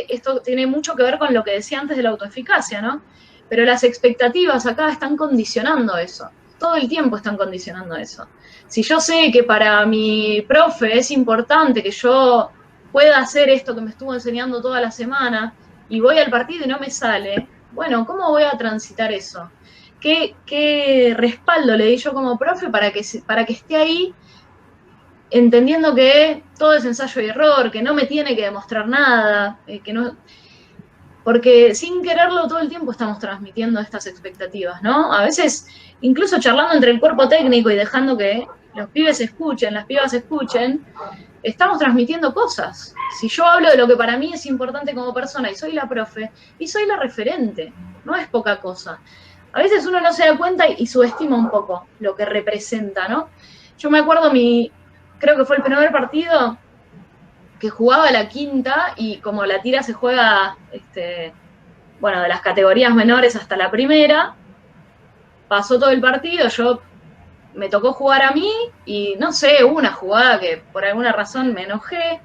Esto tiene mucho que ver con lo que decía antes de la autoeficacia, ¿no? Pero las expectativas acá están condicionando eso. Todo el tiempo están condicionando eso. Si yo sé que para mi profe es importante que yo pueda hacer esto que me estuvo enseñando toda la semana y voy al partido y no me sale, bueno, ¿cómo voy a transitar eso? ¿Qué respaldo le di yo como profe para que esté ahí entendiendo que todo es ensayo y error, que no me tiene que demostrar nada, que no... Porque sin quererlo todo el tiempo estamos transmitiendo estas expectativas, ¿no? A veces, incluso charlando entre el cuerpo técnico y dejando que los pibes escuchen, las pibas escuchen, estamos transmitiendo cosas. Si yo hablo de lo que para mí es importante como persona y soy la profe, y soy la referente, no es poca cosa. A veces uno no se da cuenta y subestima un poco lo que representa, ¿no? Yo me acuerdo creo que fue el primer partido que jugaba la quinta y como la tira se juega, bueno, de las categorías menores hasta la primera, pasó todo el partido, me tocó jugar a mí y no sé, hubo una jugada que por alguna razón me enojé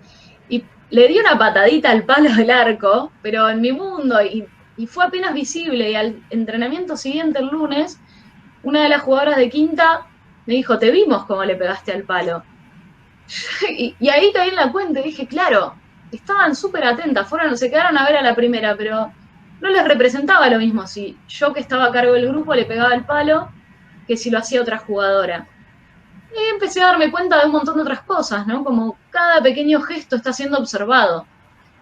y le di una patadita al palo del arco, pero en mi mundo y fue apenas visible y al entrenamiento siguiente el lunes, una de las jugadoras de quinta me dijo, te vimos cómo le pegaste al palo. Y ahí caí en la cuenta y dije, claro, estaban súper atentas, se quedaron a ver a la primera, pero no les representaba lo mismo si yo que estaba a cargo del grupo le pegaba el palo que si lo hacía otra jugadora. Y empecé a darme cuenta de un montón de otras cosas, ¿no? Como cada pequeño gesto está siendo observado.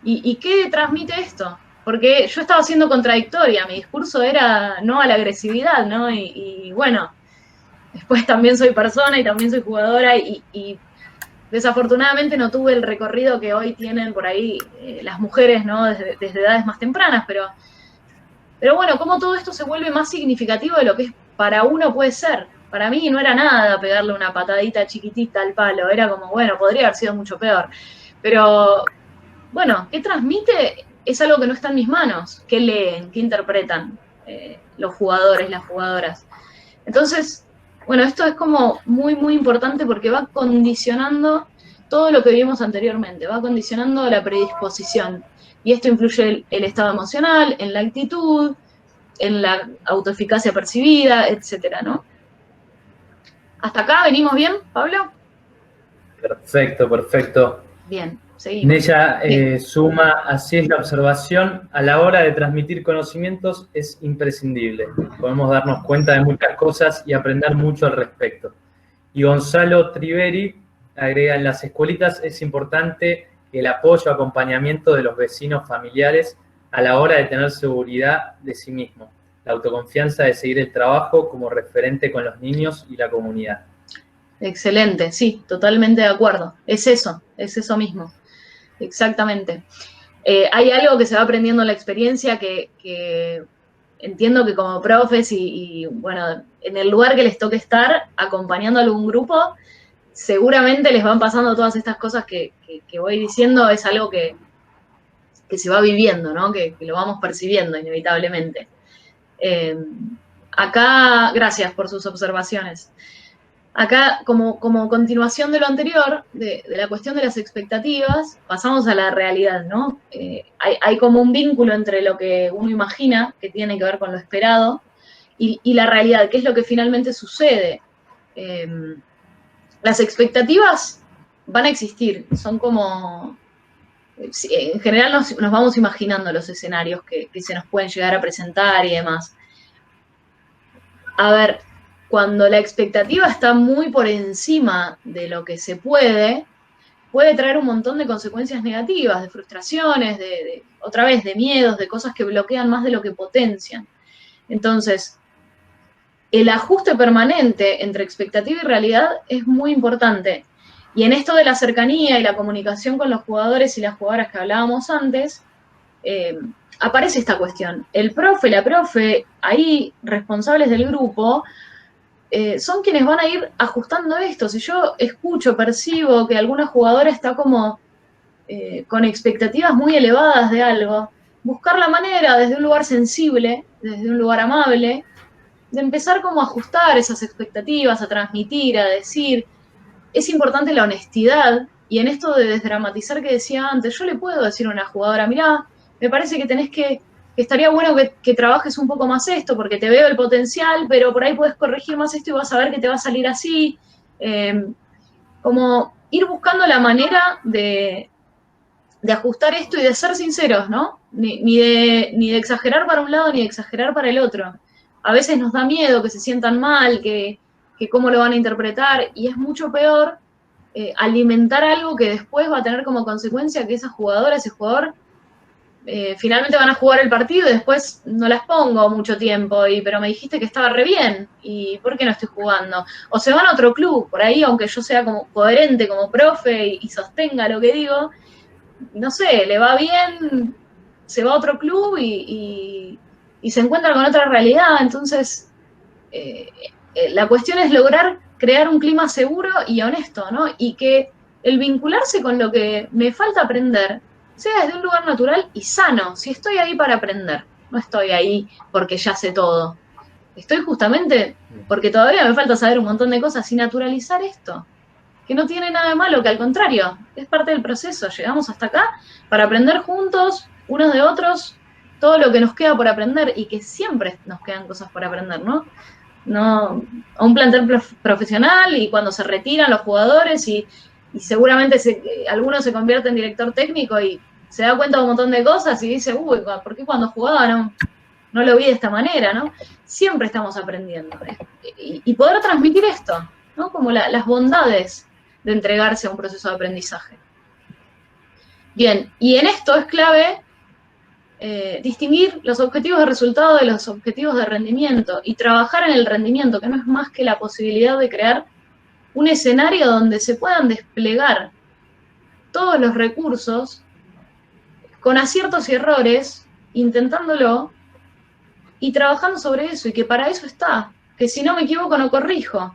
¿Y qué transmite esto? Porque yo estaba siendo contradictoria, mi discurso era no a la agresividad, ¿no? Y bueno, después también soy persona y también soy jugadora y desafortunadamente no tuve el recorrido que hoy tienen por ahí las mujeres, ¿no? Desde edades más tempranas, pero bueno, cómo todo esto se vuelve más significativo de lo que es para uno puede ser. Para mí no era nada pegarle una patadita chiquitita al palo, era como, bueno, podría haber sido mucho peor. Pero bueno, ¿qué transmite? Es algo que no está en mis manos. ¿Qué leen? ¿Qué interpretan los jugadores, las jugadoras? Entonces, bueno, esto es como muy, muy importante porque va condicionando todo lo que vimos anteriormente, va condicionando la predisposición. Y esto influye el estado emocional, en la actitud, en la autoeficacia percibida, etcétera, ¿no? ¿Hasta acá venimos bien, Pablo? Perfecto, perfecto. Bien, seguimos. Nella Sí. suma, así es la observación, a la hora de transmitir conocimientos es imprescindible. Podemos darnos cuenta de muchas cosas y aprender mucho al respecto. Y Gonzalo Triveri agrega, en las escuelitas es importante el apoyo, acompañamiento de los vecinos familiares a la hora de tener seguridad de sí mismo, la autoconfianza de seguir el trabajo como referente con los niños y la comunidad. Excelente, sí, totalmente de acuerdo. Es eso mismo, exactamente. Hay algo que se va aprendiendo en la experiencia que entiendo que como profes y, bueno, en el lugar que les toque estar, acompañando a algún grupo, seguramente les van pasando todas estas cosas que voy diciendo, es algo que se va viviendo, ¿no? Que lo vamos percibiendo inevitablemente. Acá, gracias por sus observaciones. Acá, como continuación de lo anterior, de la cuestión de las expectativas, pasamos a la realidad, ¿no? Hay como un vínculo entre lo que uno imagina, que tiene que ver con lo esperado, y la realidad, que es lo que finalmente sucede. Las expectativas van a existir, son como... En general nos vamos imaginando los escenarios que se nos pueden llegar a presentar y demás. A ver, cuando la expectativa está muy por encima de lo que se puede traer un montón de consecuencias negativas, de frustraciones, otra vez, de miedos, de cosas que bloquean más de lo que potencian. Entonces, el ajuste permanente entre expectativa y realidad es muy importante. Y en esto de la cercanía y la comunicación con los jugadores y las jugadoras que hablábamos antes, aparece esta cuestión. El profe, la profe, ahí responsables del grupo, son quienes van a ir ajustando esto. Si yo escucho, percibo que alguna jugadora está como con expectativas muy elevadas de algo, buscar la manera desde un lugar sensible, desde un lugar amable, de empezar como a ajustar esas expectativas, a transmitir, a decir. Es importante la honestidad y en esto de desdramatizar que decía antes, yo le puedo decir a una jugadora, mirá, me parece que tenés que estaría bueno que trabajes un poco más esto, porque te veo el potencial, pero por ahí puedes corregir más esto y vas a ver que te va a salir así. Como ir buscando la manera de ajustar esto y de ser sinceros, ¿no? Ni de exagerar para un lado ni de exagerar para el otro. A veces nos da miedo que se sientan mal, que cómo lo van a interpretar, y es mucho peor alimentar algo que después va a tener como consecuencia que esa jugadora, ese jugador, finalmente van a jugar el partido y después no las pongo mucho tiempo, pero me dijiste que estaba re bien, ¿y por qué no estoy jugando? O se van a otro club, por ahí, aunque yo sea como coherente como profe y sostenga lo que digo, no sé, le va bien, se va a otro club y se encuentra con otra realidad. Entonces, la cuestión es lograr crear un clima seguro y honesto, ¿no? Y que el vincularse con lo que me falta aprender sea desde un lugar natural y sano. Si estoy ahí para aprender, no estoy ahí porque ya sé todo. Estoy justamente porque todavía me falta saber un montón de cosas y naturalizar esto, que no tiene nada de malo, que al contrario, es parte del proceso. Llegamos hasta acá para aprender juntos, unos de otros, todo lo que nos queda por aprender y que siempre nos quedan cosas por aprender, ¿no? No, a un plantel profesional y cuando se retiran los jugadores y seguramente alguno se convierte en director técnico y se da cuenta de un montón de cosas y dice, uy, ¿por qué cuando jugaba no lo vi de esta manera, ¿no? Siempre estamos aprendiendo. Y poder transmitir esto, ¿no? Como las bondades de entregarse a un proceso de aprendizaje. Bien, y en esto es clave distinguir los objetivos de resultado de los objetivos de rendimiento y trabajar en el rendimiento, que no es más que la posibilidad de crear un escenario donde se puedan desplegar todos los recursos con aciertos y errores, intentándolo y trabajando sobre eso, y que para eso está, que si no me equivoco no corrijo,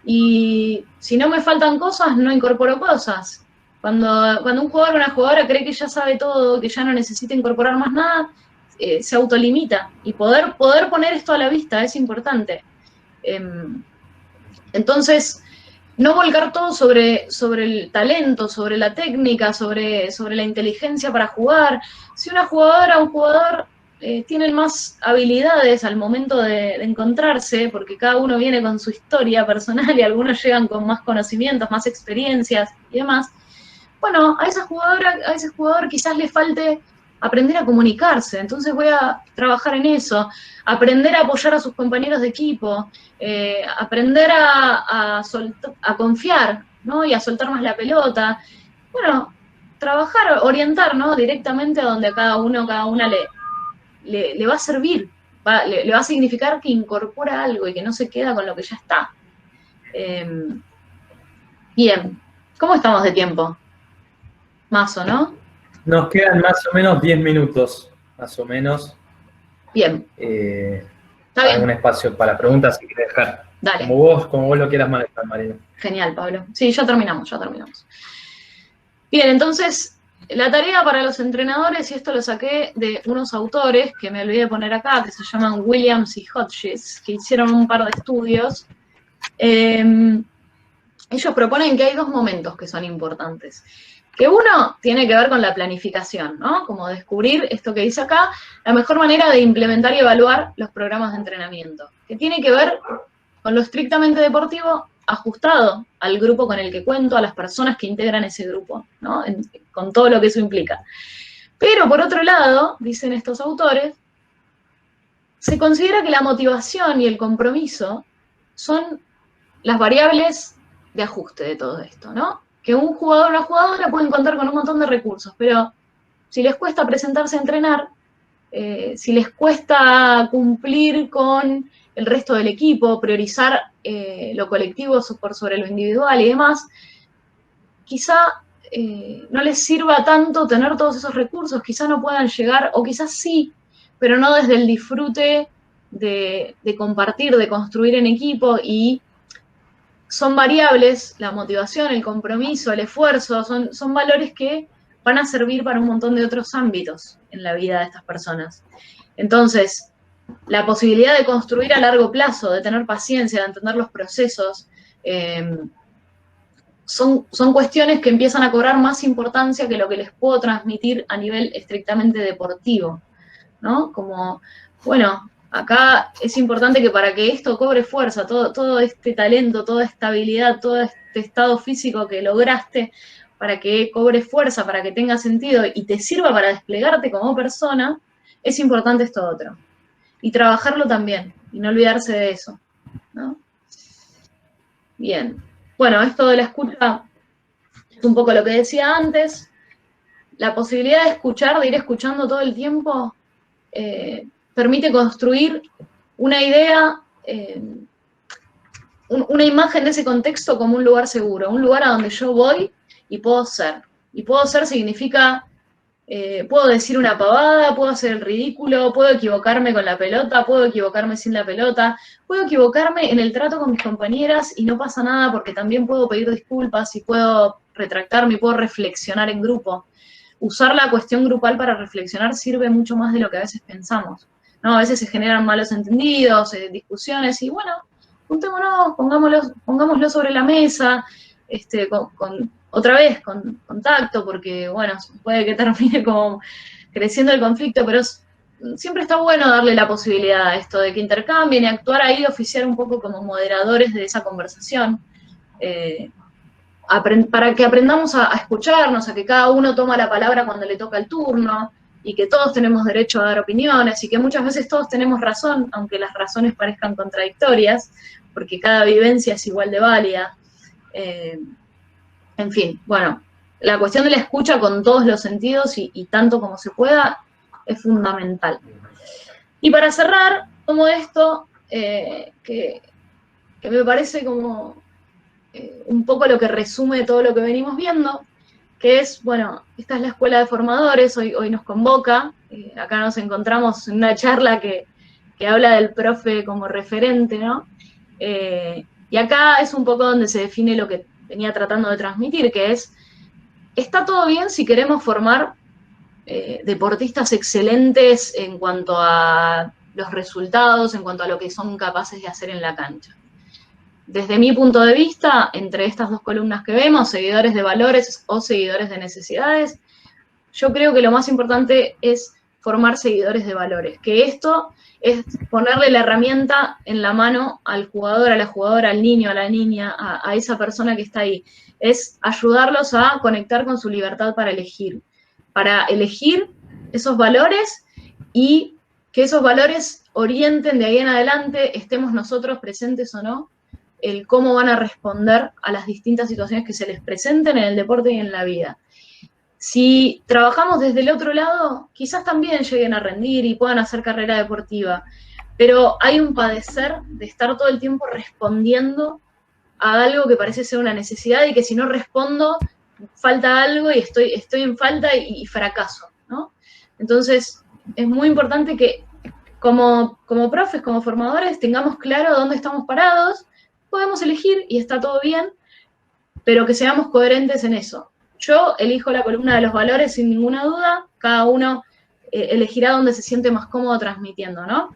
y si no me faltan cosas no incorporo cosas. Cuando un jugador o una jugadora cree que ya sabe todo, que ya no necesita incorporar más nada, se autolimita, y poder poner esto a la vista es importante. Entonces, no volcar todo sobre el talento, sobre la técnica, sobre la inteligencia para jugar. Si una jugadora o un jugador tienen más habilidades al momento de encontrarse, porque cada uno viene con su historia personal y algunos llegan con más conocimientos, más experiencias y demás, bueno, a esa jugadora, a ese jugador quizás le falte aprender a comunicarse, entonces voy a trabajar en eso, aprender a apoyar a sus compañeros de equipo, aprender a confiar, ¿no? Y a soltar más la pelota. Bueno, trabajar, orientar, ¿no? Directamente a donde a cada una le va a servir, le va a significar que incorpora algo y que no se queda con lo que ya está. Bien, ¿cómo estamos de tiempo? Mazo, ¿no? Nos quedan más o menos 10 minutos, más o menos. Bien. Está Hay bien. un espacio para preguntas si quieres dejar. Dale. Como vos lo quieras manejar, Marina. Genial, Pablo. Sí, ya terminamos. Bien, entonces, la tarea para los entrenadores, y esto lo saqué de unos autores que me olvidé de poner acá, que se llaman Williams y Hodges, que hicieron un par de estudios. Ellos proponen que hay dos momentos que son importantes. Que uno tiene que ver con la planificación, ¿no? Como descubrir esto que dice acá, la mejor manera de implementar y evaluar los programas de entrenamiento. Que tiene que ver con lo estrictamente deportivo, ajustado al grupo con el que cuento, a las personas que integran ese grupo, ¿no? Con todo lo que eso implica. Pero por otro lado, dicen estos autores, se considera que la motivación y el compromiso son las variables de ajuste de todo esto, ¿no? Que un jugador o una jugadora pueden contar con un montón de recursos, pero si les cuesta presentarse a entrenar, si les cuesta cumplir con el resto del equipo, priorizar lo colectivo por sobre lo individual y demás, quizá no les sirva tanto tener todos esos recursos, quizá no puedan llegar, o quizás sí, pero no desde el disfrute de compartir, de construir en equipo, y son variables, la motivación, el compromiso, el esfuerzo, son valores que van a servir para un montón de otros ámbitos en la vida de estas personas. Entonces, la posibilidad de construir a largo plazo, de tener paciencia, de entender los procesos, son cuestiones que empiezan a cobrar más importancia que lo que les puedo transmitir a nivel estrictamente deportivo, ¿no? Como, bueno, acá es importante que para que esto cobre fuerza, todo este talento, toda esta habilidad, todo este estado físico que lograste, para que cobre fuerza, para que tenga sentido y te sirva para desplegarte como persona, es importante esto otro. Y trabajarlo también, y no olvidarse de eso, ¿no? Bien. Bueno, esto de la escucha es un poco lo que decía antes. La posibilidad de escuchar, de ir escuchando todo el tiempo, permite construir una idea, una imagen de ese contexto como un lugar seguro, un lugar a donde yo voy y puedo ser. Y puedo ser significa, puedo decir una pavada, puedo hacer el ridículo, puedo equivocarme con la pelota, puedo equivocarme sin la pelota, puedo equivocarme en el trato con mis compañeras y no pasa nada porque también puedo pedir disculpas y puedo retractarme y puedo reflexionar en grupo. Usar la cuestión grupal para reflexionar sirve mucho más de lo que a veces pensamos, ¿no? A veces se generan malos entendidos, discusiones, y bueno, juntémonos, pongámoslo sobre la mesa, otra vez con tacto, porque bueno, puede que termine como creciendo el conflicto, pero siempre está bueno darle la posibilidad a esto de que intercambien y actuar ahí, oficiar un poco como moderadores de esa conversación, para que aprendamos a escucharnos, a que cada uno toma la palabra cuando le toca el turno, y que todos tenemos derecho a dar opiniones, y que muchas veces todos tenemos razón, aunque las razones parezcan contradictorias, porque cada vivencia es igual de válida. En fin, bueno, la cuestión de la escucha con todos los sentidos y tanto como se pueda es fundamental. Y para cerrar, como esto, que me parece como un poco lo que resume todo lo que venimos viendo, que es, bueno, esta es la Escuela de Formadores, hoy nos convoca, acá nos encontramos en una charla que habla del profe como referente, ¿no? Y acá es un poco donde se define lo que venía tratando de transmitir, que es, está todo bien si queremos formar deportistas excelentes en cuanto a los resultados, en cuanto a lo que son capaces de hacer en la cancha. Desde mi punto de vista, entre estas dos columnas que vemos, seguidores de valores o seguidores de necesidades, yo creo que lo más importante es formar seguidores de valores, que esto es ponerle la herramienta en la mano al jugador, a la jugadora, al niño, a la niña, a esa persona que está ahí. Es ayudarlos a conectar con su libertad para elegir esos valores y que esos valores orienten de ahí en adelante, estemos nosotros presentes o no, el cómo van a responder a las distintas situaciones que se les presenten en el deporte y en la vida. Si trabajamos desde el otro lado, quizás también lleguen a rendir y puedan hacer carrera deportiva, pero hay un padecer de estar todo el tiempo respondiendo a algo que parece ser una necesidad y que si no respondo, falta algo y estoy en falta y fracaso, ¿no? Entonces, es muy importante que como profes, como formadores, tengamos claro dónde estamos parados, podemos elegir y está todo bien, pero que seamos coherentes en eso. Yo elijo la columna de los valores sin ninguna duda, cada uno elegirá dónde se siente más cómodo transmitiendo, ¿no?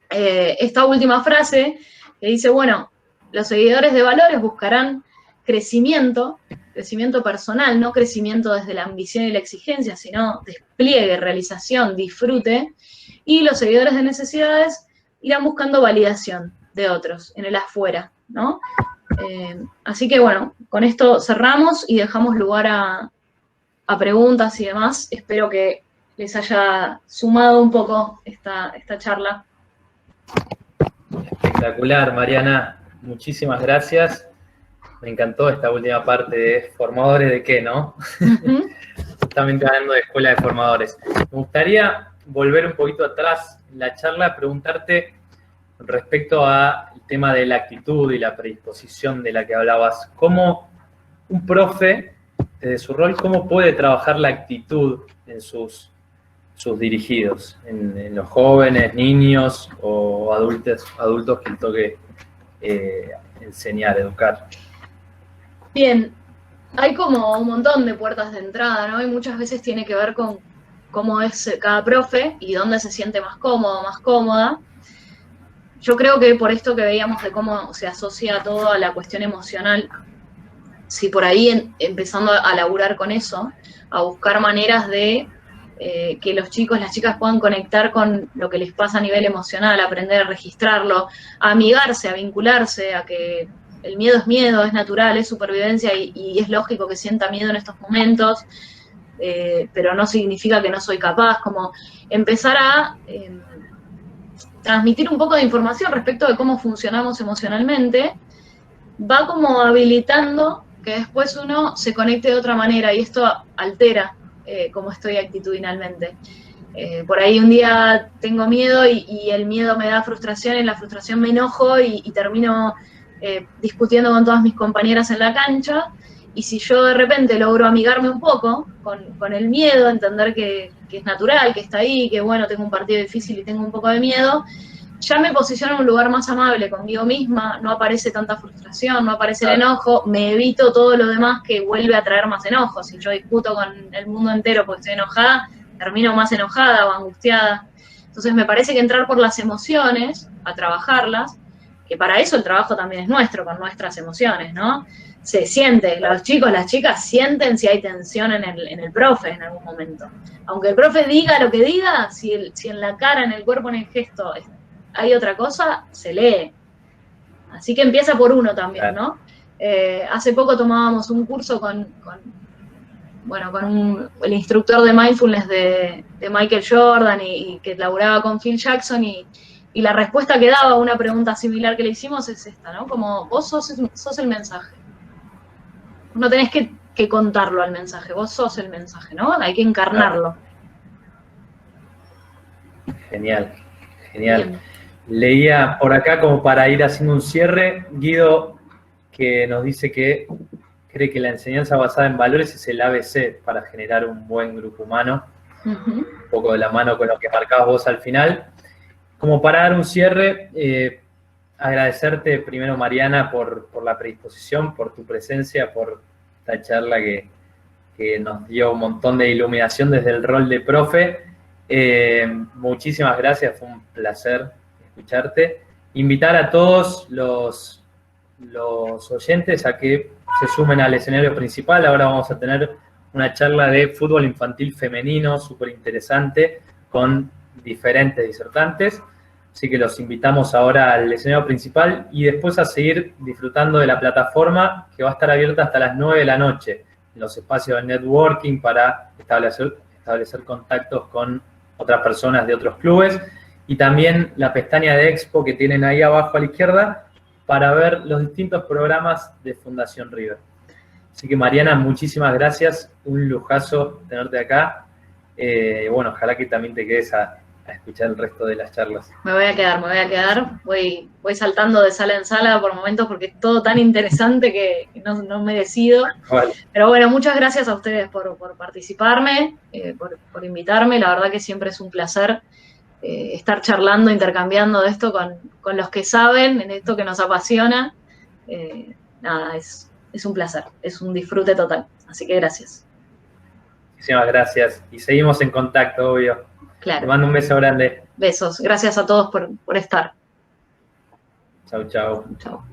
Esta última frase que dice, bueno, los seguidores de valores buscarán crecimiento personal, no crecimiento desde la ambición y la exigencia, sino despliegue, realización, disfrute, y los seguidores de necesidades irán buscando validación de otros, en el afuera, ¿no? Así que bueno, con esto cerramos y dejamos lugar a preguntas y demás. Espero que les haya sumado un poco esta charla. Espectacular, Mariana. Muchísimas gracias. Me encantó esta última parte de formadores de qué, ¿no? Justamente hablando de escuela de formadores. Me gustaría volver un poquito atrás en la charla, preguntarte respecto al tema de la actitud y la predisposición de la que hablabas. ¿Cómo un profe, desde su rol, cómo puede trabajar la actitud en sus dirigidos, en los jóvenes, niños o adultos que toque enseñar, educar? Bien, hay como un montón de puertas de entrada, ¿no? Y muchas veces tiene que ver con cómo es cada profe y dónde se siente más cómodo, más cómoda. Yo creo que por esto que veíamos de cómo se asocia todo a la cuestión emocional, si por ahí empezando a laburar con eso, a buscar maneras de que los chicos, las chicas puedan conectar con lo que les pasa a nivel emocional, aprender a registrarlo, a amigarse, a vincularse, a que el miedo, es natural, es supervivencia y es lógico que sienta miedo en estos momentos, pero no significa que no soy capaz, como empezar a transmitir un poco de información respecto de cómo funcionamos emocionalmente, va como habilitando que después uno se conecte de otra manera y esto altera cómo estoy actitudinalmente. Por ahí un día tengo miedo y el miedo me da frustración, en la frustración me enojo y termino discutiendo con todas mis compañeras en la cancha, y si yo de repente logro amigarme un poco con el miedo, entender que es natural, que está ahí, que bueno, tengo un partido difícil y tengo un poco de miedo, ya me posiciono en un lugar más amable conmigo misma, no aparece tanta frustración, no aparece el enojo, me evito todo lo demás que vuelve a traer más enojo. Si yo discuto con el mundo entero porque estoy enojada, termino más enojada o angustiada. Entonces me parece que entrar por las emociones, a trabajarlas, que para eso el trabajo también es nuestro, con nuestras emociones, ¿no? Se siente, los chicos, las chicas sienten si hay tensión en el profe en algún momento. Aunque el profe diga lo que diga, si en la cara, en el cuerpo, en el gesto hay otra cosa, se lee. Así que empieza por uno también, ¿no? Hace poco tomábamos un curso con el instructor de mindfulness de Michael Jordan y que laburaba con Phil Jackson y Y la respuesta que daba a una pregunta similar que le hicimos es esta, ¿no? Como vos sos el mensaje. No tenés que contarlo al mensaje, vos sos el mensaje, ¿no? Hay que encarnarlo. Genial, genial. Bien. Leía por acá, como para ir haciendo un cierre, Guido, que nos dice que cree que la enseñanza basada en valores es el ABC para generar un buen grupo humano. Un poco de la mano con lo que marcabas vos al final. Como para dar un cierre, agradecerte primero, Mariana, por la predisposición, por tu presencia, por esta charla que nos dio un montón de iluminación desde el rol de profe. Muchísimas gracias, fue un placer escucharte. Invitar a todos los oyentes a que se sumen al escenario principal. Ahora vamos a tener una charla de fútbol infantil femenino súper interesante con diferentes disertantes. Así que los invitamos ahora al escenario principal y después a seguir disfrutando de la plataforma que va a estar abierta hasta las 9 de la noche, en los espacios de networking para establecer contactos con otras personas de otros clubes, y también la pestaña de Expo que tienen ahí abajo a la izquierda para ver los distintos programas de Fundación River. Así que, Mariana, muchísimas gracias, un lujazo tenerte acá. Bueno, ojalá que también te quedes a escuchar el resto de las charlas. Me voy a quedar. Voy saltando de sala en sala por momentos porque es todo tan interesante que no me decido. Vale. Pero bueno, muchas gracias a ustedes por participarme, por invitarme. La verdad que siempre es un placer estar charlando, intercambiando de esto con los que saben, en esto que nos apasiona. Nada, es un placer, es un disfrute total. Así que gracias. Muchísimas gracias. Y seguimos en contacto, obvio. Claro. Te mando un beso grande. Besos. Gracias a todos por estar. Chau, chau. Chau.